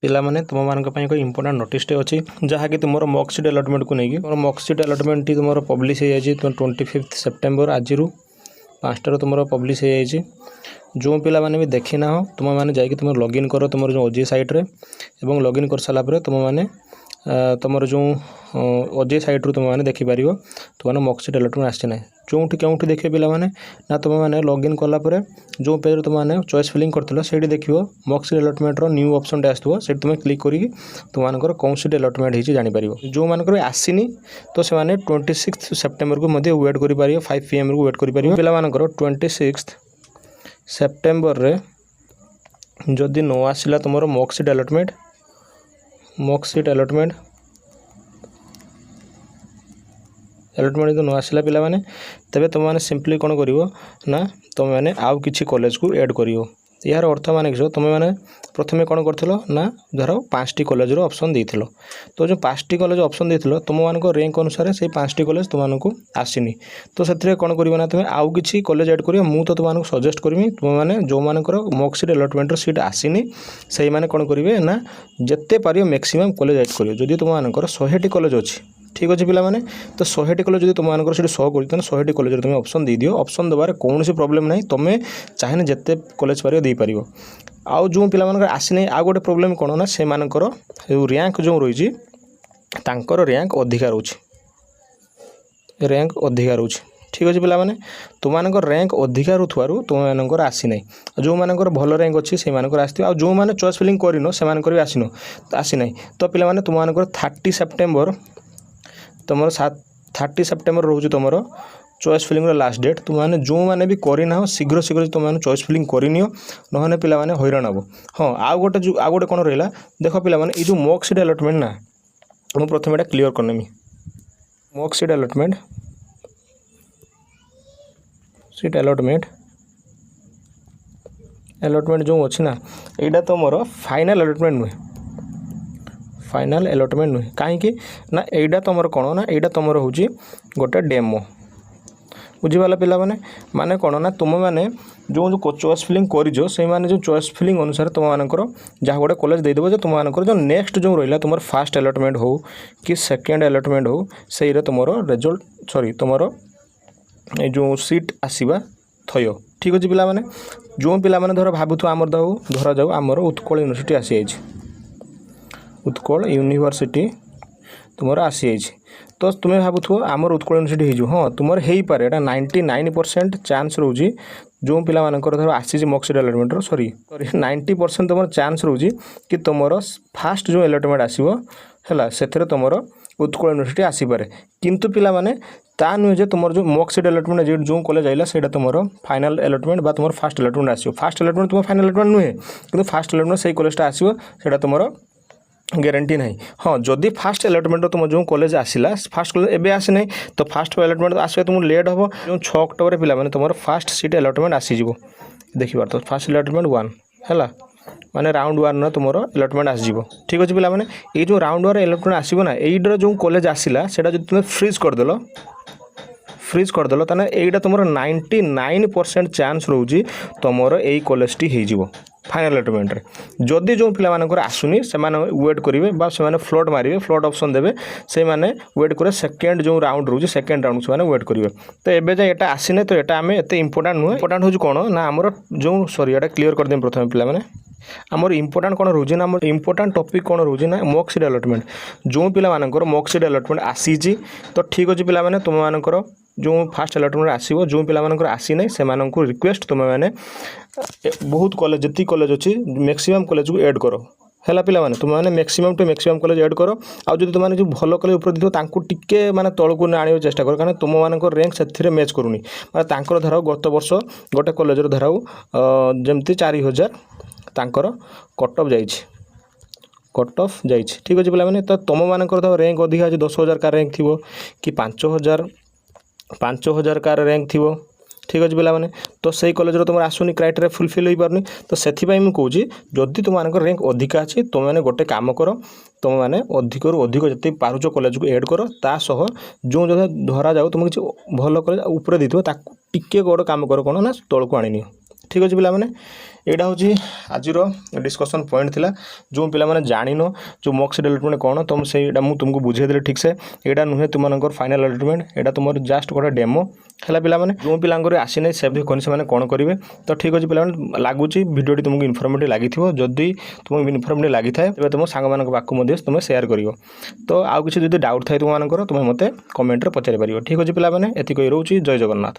पिला माने तुम मान एक इंपोर्टाट नोटिसटे अच्छी जहाँकि तुम मॉक सीट अलॉटमेंट को लेकिन तुम मॉक सीट अलॉटमेंट टी तुम पब्लिश हो जाए 25 सेप्टेम्बर आज 5टार तुम पब्लिश हो जाए जो पिला माने भी देखी ना हो तुम मैंने जाकि तुम लॉगिन कर तुम जो ओजे साइट्रे और लॉगिन कर सारापर तुम मैंने तुम जो ओजे साइट्रु तुम मैंने देखिपर तुम मॉक सीट अलॉटमेंट आसी ना जो क्योंकि देखिए पिला माने ना तुम मैंने लॉगिन कलापर जो पेज तुम मैंने चॉइस फिलिंग कर से देख mock seat allotment new option आसो से तुम क्लिक करी तुम कौन सीट अलॉटमेंट हो जापर जो मानक आसनी तो से 26 सेप्टेम्बर को वेट कर 5 PM को वेट कर पार 26 सेप्टेम्बर रे जदि न आसला तुम मॉक सीट अलॉटमेंट जो न आसला पिला माने तेबे तुम मैंने सिंपली कौन कर ना तुम मैंने आउ किसी कॉलेज को ऐड कर यार अर्थ मान तुम मैंने प्रथम कौन कर ना धर 5टी कॉलेज ऑप्शन देथिलो तो जो 5टी कॉलेज ऑप्शन देथिलो तुम मान रैंक अनुसार से 5टी कॉलेज तुमको आसीनी तो से कौन कर ना तुम आउ किसी कॉलेज ऐड कर मु तो तुमको सजेस्ट करमी तुम मैंने जो मानकर मॉक सीट अलॉटमेंट सीट आसीनी से माने कौन करेंगे ना जिते पार मैक्सिमम कॉलेज ऐड कर जदि तुम मानकर 100टी कॉलेज अच्छी ठीक अच्छे पिला माने तो 100टी कॉलेज जो तुम मानकर से शो कर 100टी कॉलेज तुम ऑप्शन दे दियो ऑप्शन देवार कौन सी प्रॉब्लम नहीं तुम चाहे जिते कॉलेज पार दे पार आउ जो पिला मानकर आसी नहीं आउ गोटे प्रॉब्लम कौन ना से मानकर रैंक जो रही रैंक अधिका रोचे ठीक अच्छे पिला माने तुम रैंक अधिका रुथारू तुम मानकर आसी ना जो मानकर भल रैंक अच्छी से आसो आ जो मैंने चॉइस फिलिंग करन से भी आसी ना तो पिला माने तुम मानकर 30 सेप्टेम्बर तुम 30 सेप्टेम्बर रोज तुम चॉइस फिलिंग लास्ट डेट तुम मैंने जो मैंने भी करना शीघ्र शीघ्र तुम मैंने चॉइस फिलिंग करनियो ना पिला माने हैरान हम हाँ आउ गोटे कौन रहा देख पिला माने ये जो मॉक सीट अलॉटमेंट ना मुझे प्रथम यहाँ क्लीयर करनेमी मॉक सीट अलॉटमेंट जो अच्छी ना यहाँ तो मोर फाइनल अलॉटमेंट नुहे कहीं ना यहाँ तुम कौन ना यहाँ तुम हूँ गोटे डेमो बुझीपाल पिला माने कौन ना तुम मैंने जो चॉइस फिलिंग कर जो चॉइस फिलिंग अनुसार तुम मानकर जहाँ गोटे कॉलेज देदेव तुम मानकर जो नेक्स्ट जो रहा तुम फास्ट अलॉटमेंट हो कि सेकेंड अलॉटमेंट हो से तुम रिजल्ट सॉरी तुम जो सीट आसवा थयो ठीक अच्छे पिला माने जो पिला माने धर भावुथ आमर धर जाऊ आमर उत्कल यूनिवर्सिटी आसी उत्कल यूनिवर्सिटी तुम आसी जाइए तो तुम्हें भावुथ आमर उत्कल यूनिवर्सिटी हो हाँ तुम हो पारे 99% चान्स रोचे जो पिला मानकर धर आसी मॉक सीट अलॉटमेंट सॉरी 90% तुम चान्स रोचे कि तुम फास्ट जो अलॉटमेंट आसो है से तुम उत्कल यूनिवर्सिटी आसीपे किंतु पिला माने ता नुहे जे तुम जो मॉक सीट अलॉटमेंट जो कॉलेज आइला से तुम फाइनल अलॉटमेंट बा तुम फास्ट अलॉटमेंट आसो फास्ट अलॉटमेंट तुम फाइनल अलॉटमेंट नुहे कि फास्ट अलॉटमेंट से कॉलेजटा आसो से तुम ग्यारंटी नहीं हाँ जदि फास्ट अलॉटमेंट तुम जो कॉलेज आसला फास्ट कॉलेज एवं आसी ना तो फास्ट अलॉटमेंट आसवा तुमको लेट हम जो 6 अक्टोबर पिला माने तुम फास्ट सीट अलॉटमेंट आसीज देखिए तो फास्ट अलॉटमेंट 1 है माने राउंड 1 तुम अलॉटमेंट आसो ठीक अच्छे पिला माने ये जो राउंड 1 अलॉटमेंट आसो ना यहीटर जो कॉलेज आसला से तुम फ्रीज करदेल ताने यहीटा तुम 99% चान्स रोचे तुम यही कॉलेज टी हो फाइनल अलॉटमेंट रे जदि जो पिला मानकर आसुनी से वेट करेंगे से फ्लोट मारे फ्लोट ऑप्शन देवे से माने वेट करे सेकेंड जो राउंड रोचे सेकेंड राउंड से वेट करेंगे तो एवं जाए यहाँ आसने तो यहाँ आम एत इंपोर्टाट नुहे इंपोर्टाट हूँ कौन ना आमर जो सॉरी यहाँ क्लीयर करदें प्रथम पिला माने आमर इंपोर्टाट कौन रोचे ना आम इंपोर्टाट टॉपिक कौन रोचे ना मॉक सीट अलॉटमेंट जो पिला मानकर मॉक सीट अलॉटमेंट आसी तो ठीक अच्छे पिला माने तुम मानकर जो फास्ट अलॉटमेंट आसो जो पिला मानकर आसी ना से रिक्वेस्ट तुम मैंने बहुत कॉलेज जी कॉलेज अच्छी मैक्सिमम कॉलेज को ऐड कर है पिला माने तुम मैंने maximum to maximum college add कर आउ जो तुम जो भल कॉलेज ऊपर देखो टिके माने तलू आने चेष्टा कर कारण तुम मान रैंक से मैच करूनी माने धर गत वर्ष गोटे कॉलेज धराऊ जमती 4000 तांकर कट ऑफ जाइए ठीक अच्छे पिला माने तो तुम मानकर धर रैंक अधिका अच्छे 10,000 का रैंक थी कि 5,000 कार रैंक थी ठीक अच्छे पिला माने तो सही कॉलेज तुम आसुनी क्राइटेरिया फुलफिल हो पारनी तो से मुझे जदि तुम मान रैंक अधिका अच्छी तुम मैंने गोटे काम कर तुम मैंने अधिक अधिक जिते पारुच कॉलेज को ऐड कर तासह जो धरा जाऊ तुम किसी भल कॉलेज ऊपर देते टिके गोटे काम कर कौन ना तौक आनी ठीक अच्छे पिला यहाँ हूँ आज डिस्कसन पॉइंट थिला जो पिला माने जानिनो जो मॉक्स डेवलपमेंट कौन तुम से तुमको बुझेदेली ठीक से यहाँ नुहे तुम फाइनाल डेवलपमेंट यहाँ तुम जस्ट गोटे डेमो है पिला जो पिलांकर आसी ना सेव कौन से कौन करेंगे तो ठीक अच्छे पिला लगुच भिडियोटी तुमको इनफर्मेटिव लगी जदि तुमको इनफर्मेटिव लगी था तेज तुम सांग पाक तुम सेयार कर तो आउ कि डाउट थाए तुम तुम्हें मत कमेंट पचारि पार ठीक अच्छे पिला एति रोचे जय जगन्नाथ।